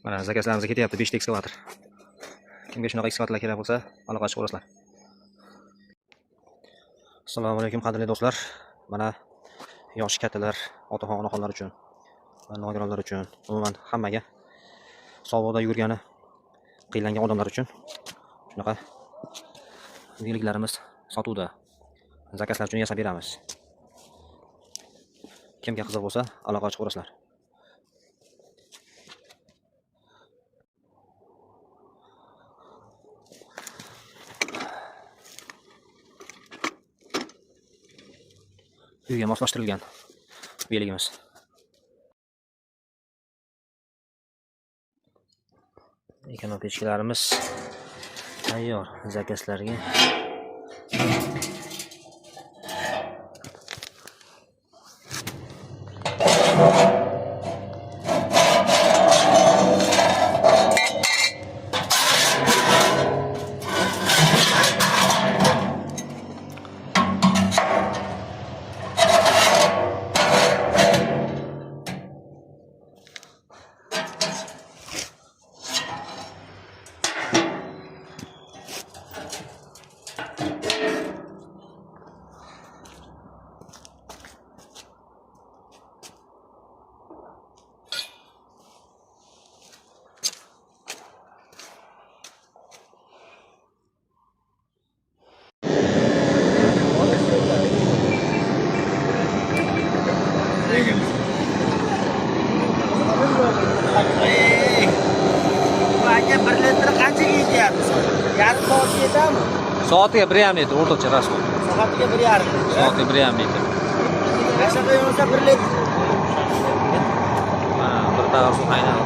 Mana zakazlarimiz ketyapti 5 ta ekskavator. Kimga shunaqa ekskavatorlar kerak bo'lsa, aloqa chiqaverasizlar. Assalomu alaykum qadrli do'stlar. Mana yosh kattalar, otaxon onaxonlar uchun va nogironlar uchun, umuman hammaga sog'liqda yurgani qiynalgan odamlar uchun shunaqa uyliklarimiz sotuvda. Zakazlar uchun yasab beramiz. Kimga qiziq bo'lsa, aloqa chiqaverasizlar. Uyga moslashtirilgan uyligimiz. Ekran pechkalarimiz tayyor zakazlarga. Soatiga 1,5 litr o'rtacha rasxod. Soatiga 1,5. Soatiga 1,5 litr. Qashqaga yonsa 1 litr. Mana bir tavsiya qaynadi.